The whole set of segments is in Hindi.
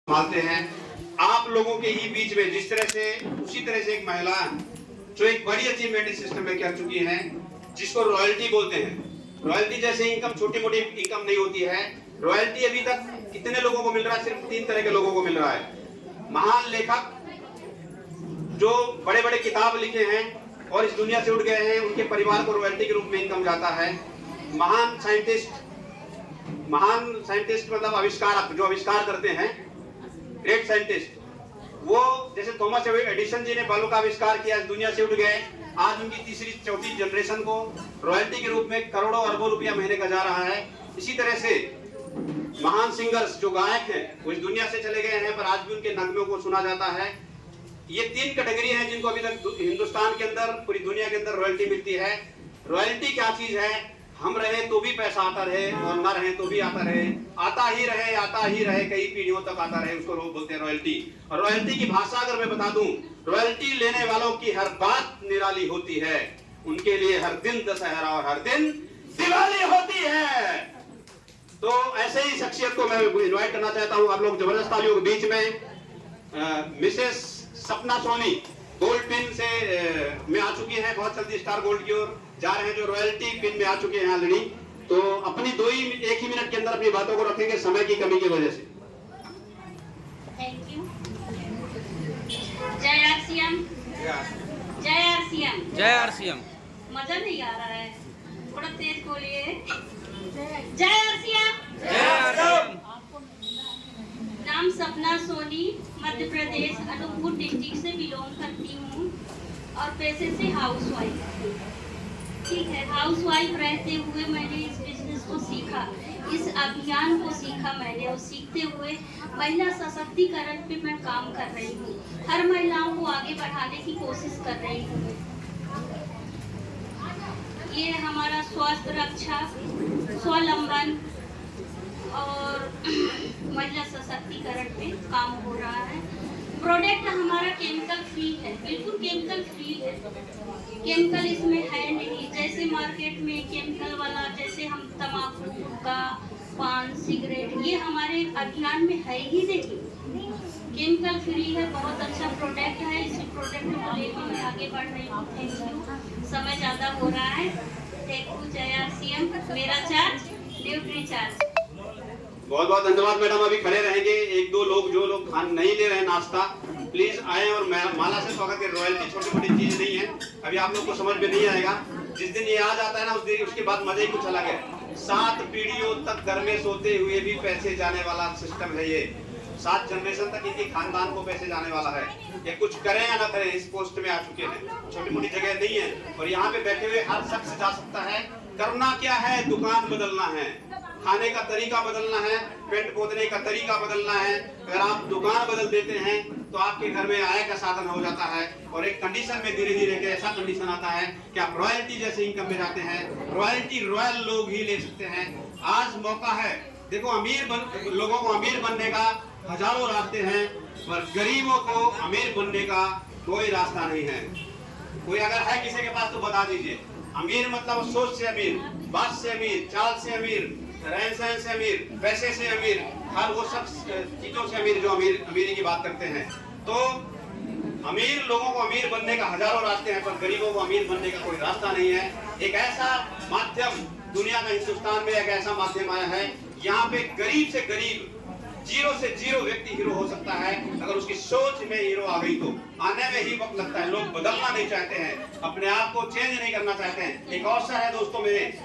संभालते हैं आप लोगों के ही बीच में। जिस तरह से उसी तरह से एक महिला जो एक बड़ी अचीवमेंट इस सिस्टम में कर चुकी है, जिसको रॉयल्टी बोलते हैं। रॉयल्टी जैसे इनकम छोटी मोटी इनकम नहीं होती है। रॉयल्टी अभी तक कितने लोगों को मिल रहा है? सिर्फ 3 तरह के लोगों को मिल रहा है। महान लेखक जो बड़े बड़े किताब लिखे हैं और इस दुनिया से उठ गए हैं, उनके परिवार को रॉयल्टी के रूप में इनकम जाता है। महान साइंटिस्ट मतलब आविष्कारक जो आविष्कार करते हैं, ग्रेट साइंटिस्ट, वो जैसे थॉमस एडिसन जी ने बल्ब का आविष्कार किया, इस दुनिया से उठ गए। आज उनकी तीसरी चौथी जनरेशन को रॉयल्टी के रूप में करोड़ों अरबों रुपया महीने का जा रहा है। इसी तरह से महान सिंगर्स जो गायक हैं वो इस दुनिया से चले गए हैं, पर आज भी उनके नगमों को सुना जाता है। ये 3 कैटेगरी हैं जिनको अभी तक हिंदुस्तान के अंदर, पूरी दुनिया के अंदर रॉयल्टी मिलती है। रॉयल्टी क्या चीज है? हम रहे तो भी पैसा आता रहे और न रहे तो भी आता रहे, आता ही रहे, कई पीढ़ियों तक आता रहे, उसको लोग बोलते हैं रॉयल्टी। और रॉयल्टी की भाषा अगर मैं बता दूं, रॉयल्टी लेने वालों की हर बात निराली होती है, उनके लिए हर दिन दशहरा और हर दिन दिवाली होती है। तो ऐसे ही शख्सियत को मैं इन्वाइट करना चाहता हूं आप लोग जबरदस्त तालियों के बीच में। Mrs Sapna Soni gold pin से में आ चुकी है, बहुत जल्दी स्टार गोल्ड की ओर जा रहे हैं, जो रॉयल्टी पिन में आ चुके हैं ऑलरेडी। तो अपनी एक ही मिनट के अंदर अपनी बातों को रखेंगे समय की कमी की वजह से। Thank you. जय आरसीएम, जय आरसीएम, जय आरसीएम। मजा नहीं आ रहा है, थोड़ा तेज बोलिए। जय आरसीएम, जय आरसीएम। नाम सपना सोनी, मध्य प्रदेश अनूपपुर डिस्ट्रिक्ट से बिलोंग करती हूँ और पैसे से हाउसवाइफ। ठीक है, हाउसवाइफ रहते हुए मैंने इस बिजनेस को सीखा, इस अभियान को सीखा मैंने, और सीखते हुए महिला सशक्तिकरण पे मैं काम कर रही हूँ। हर महिलाओं को आगे बढ़ाने की कोशिश कर रही हूँ। ये हमारा स्वास्थ्य रक्षा, स्वावलंबन और महिला सशक्तिकरण पे काम हो रहा है। प्रोडक्ट हमारा केमिकल फ्री है, बिल्कुल केमिकल फ्री है। केमिकल इसमें है नहीं, जैसे मार्केट में केमिकल वाला, जैसे हम तंबाकू का, पान, सिगरेट, ये हमारे अभियान में है ही नहीं। केमिकल फ्री है, बहुत अच्छा प्रोडक्ट है। इसी प्रोडक्ट को लेकर मैं आगे बढ़ रही हूँ। Thank you. समय ज़्यादा हो रहा है। Thank you. जय आरसीएम। मेरा चार्ज ड्यूटी चार्ज। बहुत बहुत धन्यवाद मैडम। अभी खड़े रहेंगे 1-2 लोग, जो लोग खान नहीं ले रहे नाश्ता, प्लीज आए और माला से स्वागत करें। रॉयल्टी छोटी मोटी चीज नहीं है, अभी आप लोग को समझ में नहीं आएगा। जिस दिन ये आ जाता है ना, उस दिन उसके बाद मजा ही कुछ अलग है। 7 पीढ़ियों तक घर में सोते हुए भी पैसे जाने वाला सिस्टम है ये। 7 जनरेशन तक इनके खानदान को पैसे जाने वाला है। ये कुछ करें या ना करें, इस पोस्ट में आ चुके हैं। छोटी मोटी जगह नहीं है और यहाँ पे बैठे हुए हर शख्स जा सकता है। करना क्या है? दुकान बदलना है, खाने का तरीका बदलना है, पेट पोतने का तरीका बदलना है। अगर आप दुकान बदल देते हैं तो आपके घर में आय का साधन हो जाता है और एक कंडीशन में धीरे धीरे ऐसा कंडीशन आता है कि आप रॉयल्टी जैसे इनकम में जाते हैं। रॉयल्टी रॉयल लोग ही ले सकते हैं। आज मौका है, देखो लोगों को अमीर बनने का हजारों रास्ते हैं, पर गरीबों को अमीर बनने का कोई रास्ता नहीं है। कोई अगर है किसी के पास तो बता दीजिए। अमीर मतलब सोच से अमीर, बात से अमीर, चाल से अमीर, रहन सहन से अमीर, पैसे से अमीर, हर वो सब चीजों से अमीर जो अमीरी की बात करते हैं। तो अमीर लोगों को अमीर बनने का हजारों रास्ते हैं, पर गरीबों को अमीर बनने का कोई रास्ता नहीं है। एक ऐसा माध्यम दुनिया में, हिंदुस्तान में एक ऐसा माध्यम आया है, यहाँ पे गरीब से गरीब, 0 से 0 व्यक्ति हीरो हो सकता है अगर उसकी सोच में हीरो आ गई तो। आने में ही वक्त लगता है। लोग बदलना नहीं चाहते हैं, अपने आप को चेंज नहीं करना चाहते हैं। एक अवसर है दोस्तों मेरे,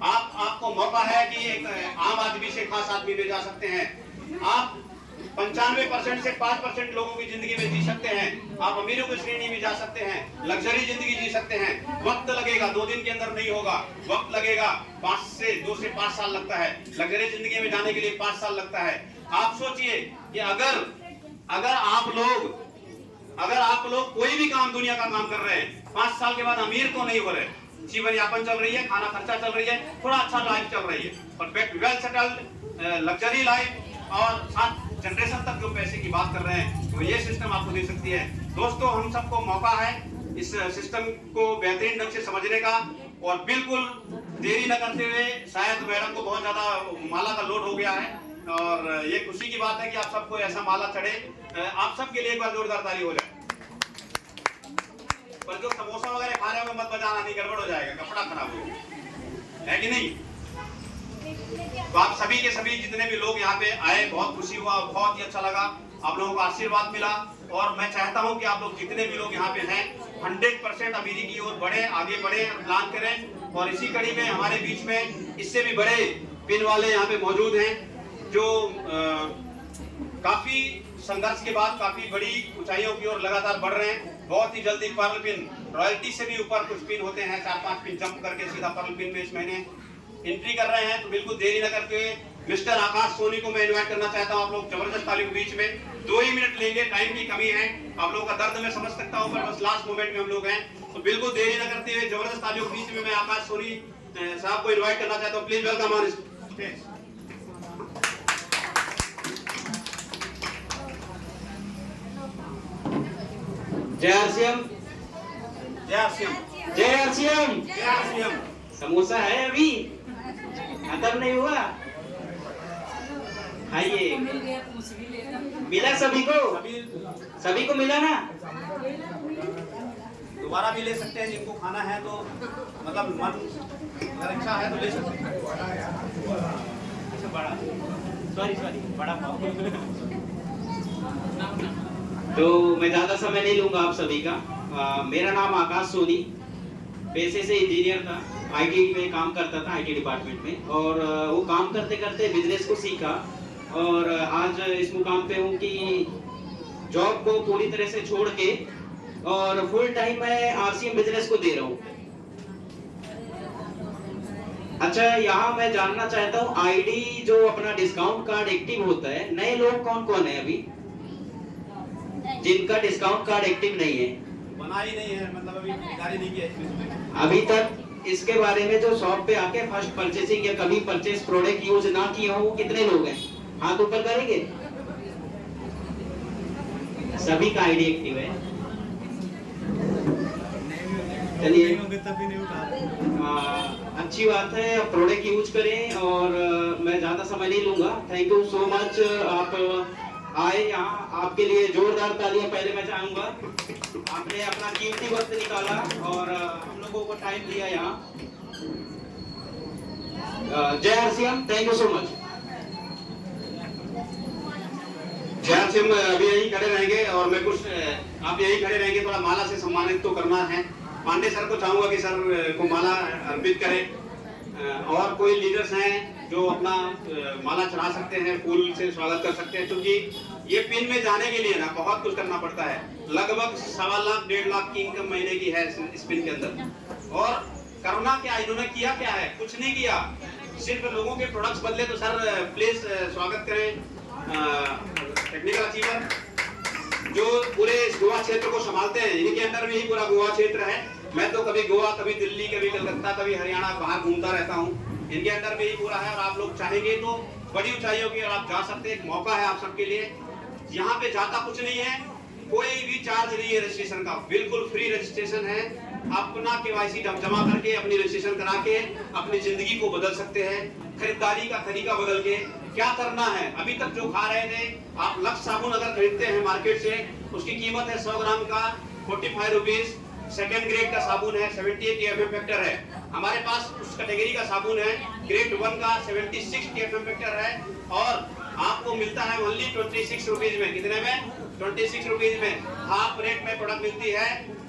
आपको मौका है कि एक आम आदमी से खास आदमी में जा सकते हैं। आप 95% से 5% लोगों की जिंदगी में जी सकते हैं। आप अमीरों की श्रेणी में जा सकते हैं, लग्जरी जिंदगी जी सकते हैं। वक्त लगेगा, 2 दिन के अंदर नहीं होगा, वक्त लगेगा। 2 से 5 साल लगता है लग्जरी जिंदगी में जाने के लिए, 5 साल लगता है। आप सोचिए कि अगर आप लोग कोई भी काम, दुनिया का काम कर रहे हैं, 5 साल के बाद अमीर तो नहीं हो रहे, जीवन यापन चल रही है, खाना खर्चा चल रही है, थोड़ा अच्छा लाइफ चल रही है, perfect well settled luxury life और 7 जनरेशन तक जो पैसे की बात कर रहे हैं, तो ये सिस्टम आपको दे सकती है। दोस्तों, हम सबको मौका है इस सिस्टम को बेहतरीन ढंग से समझने का, और बिल्कुल देरी न करते हुए, शायद मैडम को बहुत ज्यादा माला का लोड हो गया है, और ये खुशी की बात है कि आप सबको ऐसा माला चढ़े। आप सबके लिए एक बार जोरदार ताली हो जाए। पर जो समोसा वगैरह खा रहे हो मत बजाना, नहीं गड़बड़ हो जाएगा, कपड़ा खराब हो है कि नहीं। तो आप सभी के सभी जितने भी लोग यहाँ पे आए, बहुत खुशी हुआ, बहुत ही अच्छा लगा, आप लोगों का आशीर्वाद मिला। और मैं चाहता हूँ कि आप लोग जितने भी लोग यहाँ पे हैं 100% अमीरी की ओर बढ़े, आगे बढ़े, प्लान करें। और इसी कड़ी में हमारे बीच में इससे भी बड़े पिन वाले यहाँ पे मौजूद हैं, जो काफी संघर्ष के बाद काफी बड़ी ऊंचाइयों की ओर लगातार बढ़ रहे हैं। बहुत ही जल्दी पर्ल पिन रॉयल्टी से भी ऊपर कुछ पिन होते हैं, 4-5 पिन जंप करके सीधा पर्ल पिन में इस महीने एंट्री कर रहे हैं। तो बिल्कुल देरी न करके मिस्टर आकाश सोनी को मैं इनवाइट करना चाहता हूं। आप लोग जबरदस्त ताली के बीच में 2 ही मिनट लेंगे, टाइम की कमी है, आप लोगों का दर्द मैं समझ सकता हूं, पर बस लास्ट मोमेंट में हम लोग हैं। तो बिल्कुल देरी न करते हुए जबरदस्त तालियों के बीच में मैं आकाश सोनी साहब को इन्वाइट करना चाहता हूँ। Please welcome on stage. जय आरसीएम, जय आरसीएम, जय आरसीएम। जय आरसीएम। समोसा है अभी खत्म नहीं हुआ, खाइए। मिला सभी को, सभी को मिला ना। दोबारा भी ले सकते हैं जिनको खाना है, तो मतलब मन अगर इच्छा है तो ले सकते हैं। अच्छा बड़ा, सॉरी बड़ा पाव। तो मैं ज्यादा समय नहीं लूंगा आप सभी का। मेरा नाम आकाश सोनी, पेशे से इंजीनियर था, आईटी में काम करता था, आईटी डिपार्टमेंट में। और वो काम करते करते बिजनेस को सीखा और आज इस मुकाम पे हूँ कि जॉब को पूरी तरह से छोड़ के और फुल टाइम मैं आरसीएम बिजनेस को दे रहा हूँ। अच्छा, यहाँ मैं जानना चाहता हूँ आईडी जो अपना डिस्काउंट कार्ड एक्टिव होता है, नए लोग कौन कौन है अभी जिनका डिस्काउंट कार्ड एक्टिव नहीं है? बना ही नहीं है, मतलब अभी खरीदारी नहीं किया इसमें। अभी तक इसके बारे में जो शॉप पे आके फर्स्ट परचेसिंग या कभी परचेस प्रोडक्ट यूज ना किया हो, कितने लोग हैं? हाथ ऊपर करेंगे। सभी का आईडी एक्टिव है। चलिए, अच्छी बात है, प्रोडक्ट यूज करें। और मैं ज्यादा समय नहीं लूंगा। थैंक यू सो मच, आप आए यहाँ, आपके लिए जोरदार तालियां पहले मैं चाहूंगा। आपने अपना कीमती वक्त निकाला और हम लोगों को टाइम दिया यहाँ। जय RCM, thank you so much. जय आरसीएम अभी यही खड़े रहेंगे और मैं कुछ आप यही खड़े रहेंगे, थोड़ा माला से सम्मानित तो करना है। पांडे सर को चाहूंगा कि सर को माला अर्पित करें। और कोई लीडर्स हैं जो अपना माला चढ़ा सकते हैं, फूल से स्वागत कर सकते हैं, क्योंकि ये पिन में जाने के लिए ना बहुत कुछ करना पड़ता है। लगभग 1.25 लाख 1.5 लाख की इनकम महीने की है इस पिन के अंदर। और करुणा क्या इन्होंने किया, क्या है? कुछ नहीं किया, सिर्फ लोगों के प्रोडक्ट्स बदले। तो सर प्लीज स्वागत करें टेक्निकल अचीवर जो पूरे गोवा क्षेत्र को संभालते हैं। इनके अंदर में ही पूरा गोवा क्षेत्र है। मैं तो कभी गोवा, कभी दिल्ली, कभी कलकत्ता, कभी हरियाणा बाहर घूमता रहता हूँ। इनके अंदर में ही पूरा है। और आप लोग चाहेंगे तो बड़ी ऊंचाइयों की आप जा सकते हैं। एक मौका है आप सबके लिए। यहाँ पे जाता कुछ नहीं है, कोई भी चार्ज नहीं है रजिस्ट्रेशन का, बिल्कुल फ्री रजिस्ट्रेशन है। अपना केवाईसी जमा करके अपनी रजिस्ट्रेशन करा के अपनी जिंदगी को बदल सकते हैं। खरीदारी का तरीका बदल के क्या करना है। अभी तक जो खा रहे थे आप, लक्स साबुन अगर खरीदते हैं मार्केट से, उसकी कीमत है 100 ग्राम का 45 रुपीज। सेकेंड ग्रेड का साबुन है, 78 TFM फैक्टर है। हमारे पास उस कैटेगरी का साबुन है, ग्रेड 1 का 76 TFM फैक्टर है। और आपको मिलता है ओनली 26 रुपीज में। कितने में? 26 रुपीज में हाफ रेट में प्रोडक्ट मिलती है।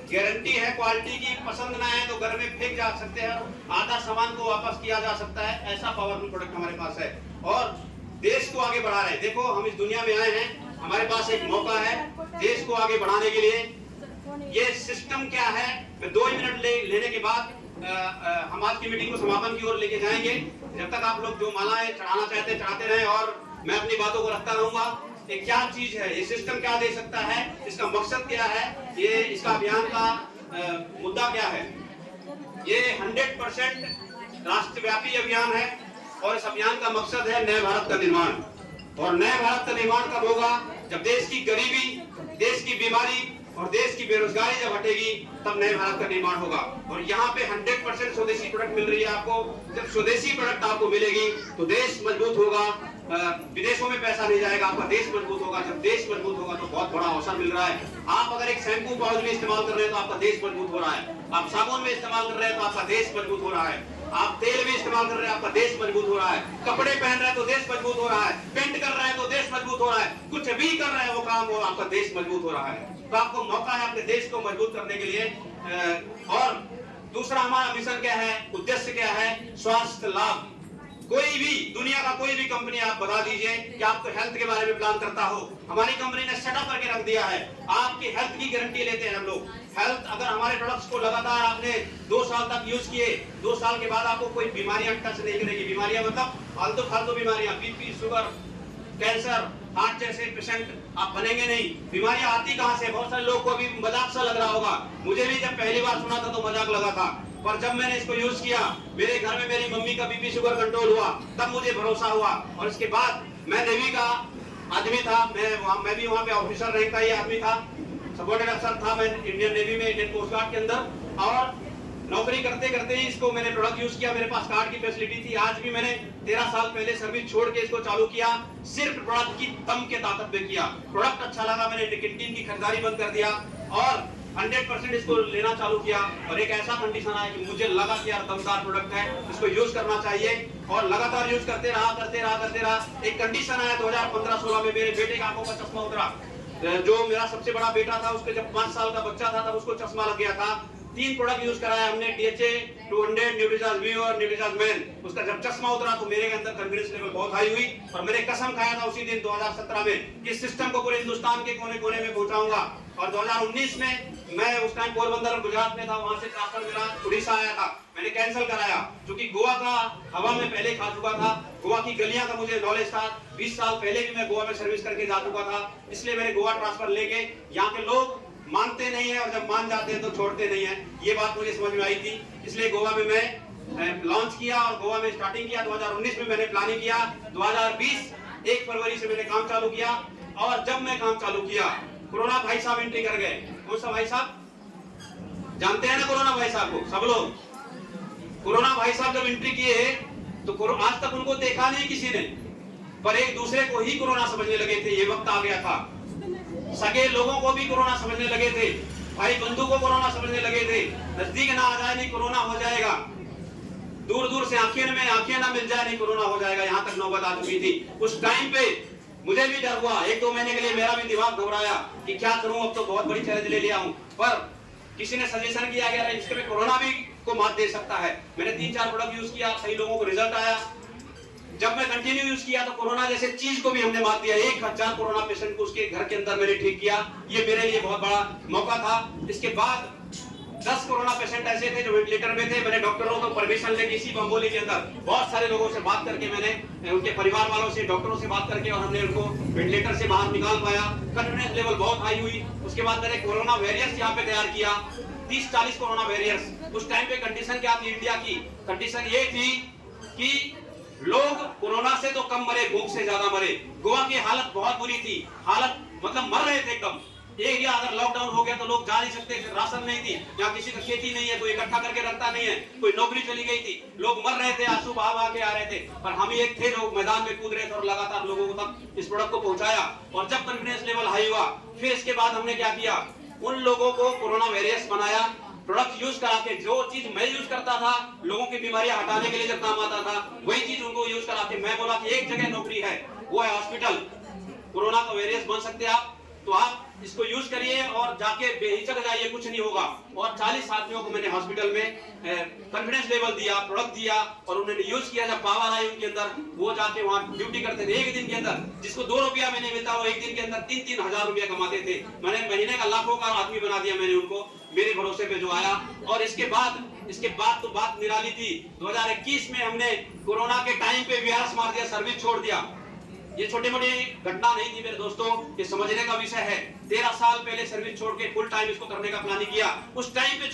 गारंटी है क्वालिटी की। पसंद ना है तो घर में फेंक जा सकते हैं, आधा सामान को वापस किया जा सकता है। ऐसा पावरफुल प्रोडक्ट हमारे पास है और देश को आगे बढ़ा रहे हैं। देखो, हम इस दुनिया में आए हैं, हमारे पास एक मौका है देश को आगे बढ़ाने के लिए। ये सिस्टम क्या है, मैं 2 मिनट लेने के बाद हम आज की मीटिंग को समापन की ओर लेके जाएंगे। जब तक आप लोग जो मालाएं चढ़ाना चाहते हैं चढ़ाते रहें और मैं अपनी बातों को रखता रहूंगा। ये क्या चीज है, ये सिस्टम क्या दे सकता है, इसका मकसद क्या है, ये इसका अभियान का मुद्दा क्या है। ये 100% राष्ट्रव्यापी अभियान है और इस अभियान का मकसद है नए भारत का निर्माण। और नए भारत का निर्माण कब होगा? जब देश की गरीबी, देश की बीमारी और देश की बेरोजगारी जब हटेगी, तब नए भारत का निर्माण होगा। और यहाँ पे 100% स्वदेशी प्रोडक्ट मिल रही है आपको। जब स्वदेशी प्रोडक्ट आपको मिलेगी तो देश मजबूत होगा, विदेशों में पैसा नहीं जाएगा, आपका देश मजबूत होगा। जब देश मजबूत होगा तो बहुत बड़ा अवसर मिल रहा है। आप अगर एक शैम्पू पाउडर में इस्तेमाल कर रहे हैं तो आपका देश मजबूत हो रहा है। आप साबुन में इस्तेमाल कर रहे हैं तो आपका देश मजबूत हो रहा है। आप तेल में इस्तेमाल कर रहे हैं, आपका देश मजबूत हो रहा है। कपड़े पहन रहे हैं तो देश मजबूत हो रहा है। पेंट कर रहे हैं तो देश मजबूत हो रहा है। कुछ भी कर रहे हैं वो काम और आपका देश मजबूत हो रहा है। तो आपको मौका है अपने देश को मजबूत करने के लिए। और दूसरा हमारा मिशन क्या है, उद्देश्य क्या है? स्वास्थ्य लाभ। कोई भी दुनिया का कोई भी कंपनी आप बता दीजिए कि आपको हेल्थ के बारे में प्लान करता हो। हमारी कंपनी ने सेटअप करके रख दिया है। आपकी हेल्थ की गारंटी लेते हैं हम लोग। हेल्थ, अगर हमारे प्रोडक्ट्स को लगातार आपने 2 साल तक यूज किए, 2 साल के बाद आपको कोई बीमारियां टच नहीं करेगी। बीमारियां मतलब फालतू बीमारियां, बीपी, शुगर, कैंसर, हार्ट जैसे पेशेंट आप बनेंगे नहीं। बीमारियां आती कहां से? बहुत सारे लोग को अभी मजाक सा लग रहा होगा। मुझे भी जब पहली बार सुना था तो मजाक लगा था, पर जब मैंने इसको यूज किया, मेरे घर में मेरी मम्मी का बीपी शुगर कंट्रोल हुआ, तब मुझे भरोसा हुआ। और इसके बाद मैं नेवी का आदमी था, मैं भी वहाँ पे ऑफिसर रैंक का ही आदमी था, सबऑर्डिनेट अफसर था मैं इंडियन नेवी में, इंडियन कोस्ट गार्ड के अंदर। और नौकरी करते करते ही इसको मैंने प्रोडक्ट यूज किया। मेरे पास कार्ड की फैसिलिटी थी। आज भी मैंने 13 साल पहले सर्विस छोड़ के इसको चालू किया, सिर्फ प्रोडक्ट की दम के ताकत पे किया। प्रोडक्ट अच्छा लगा, मैंने कैंटीन की खरीदारी बंद कर दिया और 100% इसको लेना चालू किया। और एक ऐसा कंडीशन आया कि मुझे लगा कि यार दमदार प्रोडक्ट है, इसको यूज करना चाहिए। और लगातार यूज करते रहा। एक कंडीशन आया 2015-16 में, मेरे बेटे का आंखों का चश्मा उतरा। जो मेरा सबसे बड़ा बेटा था, उसके जब 5 साल का बच्चा था तब उसको चश्मा लग गया था। 3 प्रोडक्ट यूज कराया हमने, DHA 200, न्यूट्रीचार्ज वी और न्यूट्रीचार्ज मैन। उसका जब चश्मा उतरा तो मेरे अंदर कॉन्फिडेंस लेवल बहुत हाई हुई और मैंने कसम खाया था उसी दिन 2017 में कि इस सिस्टम को पूरे हिंदुस्तान के कोने कोने में पहुंचाऊंगा। और 2019 में मैं उस टाइम पोरबंदर गुजरात में था, वहां से ट्रांसफर मेरा उड़ीसा आया था, मैंने कैंसिल कराया क्योंकि गोवा का हवा में पहले खा चुका था। गोवा की गलियां का मुझे नॉलेज था, 20 साल पहले भी मैं गोवा में सर्विस करके जा चुका था। इसलिए मैंने गोवा ट्रांसफर लेके, यहाँ के लोग मानते नहीं है और जब मान जाते हैं तो छोड़ते नहीं है, ये बात मुझे समझ में आई थी। इसलिए गोवा में मैं लॉन्च किया और गोवा में स्टार्टिंग किया। 2019 में मैंने प्लानिंग किया, 2020 1 फरवरी से मैंने काम चालू किया। और जब मैं काम चालू किया, कोरोना भाई साहब एंट्री कर गए। कौन सा भाई साहब? जानते हैं ना कोरोना भाई साहब को सब लोग। कोरोना भाई साहब जब एंट्री किए तो आज तक उनको देखा नहीं किसी ने, पर एक दूसरे को ही कोरोना समझने लगे थे। ये वक्त आ गया था, सगे लोगों को भी कोरोना समझने लगे थे, भाई बंधु को कोरोना समझने लगे थे। नजदीक ना आ जाए नहीं कोरोना हो जाएगा, दूर दूर से आंखें ना मिल जाए नहीं कोरोना हो जाएगा, यहाँ तक नौबत आ चुकी थी। उस टाइम पे मुझे भी डर हुआ, 1-2 महीने के लिए मेरा भी दिमाग घबराया कि क्या करूं, अब तो बहुत बड़ी चैलेंज ले लिया हूं। पर किसी ने सजेशन किया कि यार इसमें कोरोना भी को मात दे सकता है। मैंने 3-4 प्रोडक्ट यूज किया, सही लोगों को रिजल्ट आया। जब मैं कंटिन्यू यूज किया तो कोरोना जैसे चीज को भी हमने मात दिया। 1000 कोरोना पेशेंट को उसके घर के अंदर मैंने ठीक किया। ये मेरे लिए बहुत बड़ा मौका था। इसके बाद 10 कोरोना पेशेंट ऐसे थे जो वेंटिलेटर में थे। मैंने डॉक्टरों को परमिशन लेके इसी बम्बोली के अंदर बहुत सारे लोगों से बात करके, मैंने उनके परिवार वालों से, डॉक्टरों से बात करके और हमने उनको वेंटिलेटर से बाहर निकाल पाया। कॉन्फिडेंस लेवल बहुत हाई हुई। उसके बाद मैंने कोरोना वेरियर्स यहाँ पे तैयार किया, 30-40 कोरोना वेरियर्स। उस टाइम पे कंडीशन क्या थी इंडिया की? कंडीशन ये थी कि लोग कोरोना से तो कम मरे, भूख से ज्यादा मरे। गोवा की हालत बहुत बुरी थी, हालत मतलब मर रहे थे एकदम। एरिया अगर लॉकडाउन हो गया तो लोग जा नहीं सकते, राशन नहीं थी, यहाँ किसी का खेती नहीं है, कोई इकट्ठा करके रखता नहीं है, कोई नौकरी चली गई थी, लोग मर रहे थे, आंसू बहा के आ रहे थे। पर हम एक थे जो मैदान में कूद रहे थे और लगातार लोगों को तक इस प्रोडक्ट को पहुंचाया। और जब कॉन्फिडेंस लेवल हाई हुआ, फिर इसके बाद हमने क्या किया, उन लोगों को कोरोना वेरियर्स बनाया, प्रोडक्ट यूज करा के। जो चीज मैं यूज करता था लोगों की बीमारियां हटाने के लिए जब काम आता था, वही चीज उनको यूज करा के मैं बोला कि एक जगह नौकरी है, वो है हॉस्पिटल। कोरोना का वेरियर्स बन सकते हैं आप, तो आप इसको यूज करिए और जाके बेहिचक जाइए, कुछ नहीं होगा। और 40 आदमियों को मैंने हॉस्पिटल में कॉन्फिडेंस लेवल दिया, प्रोडक्ट दिया और उन्होंने यूज किया। जब पावर आई उनके अंदर, वो जाके वहां ड्यूटी करते थे। एक दिन के अंदर जिसको 2 रुपया में नहीं मिलता, वो एक दिन के अंदर 3-3 हजार रुपया कमाते थे। मैंने महीने का लाखों का आदमी बना दिया मैंने उनको, मेरे भरोसे पे जो आया। और इसके बाद तो बात निराली थी। 2021 में हमने कोरोना के टाइम पे वीआरएस मार दिया, सर्विस छोड़ दिया। ये छोटी मोटी घटना नहीं थी मेरे दोस्तों, ये समझने का विषय है। 13 साल पहले सर्विस छोड़ के फुल टाइम इसको करने का प्लानिंग किया। उस टाइम पे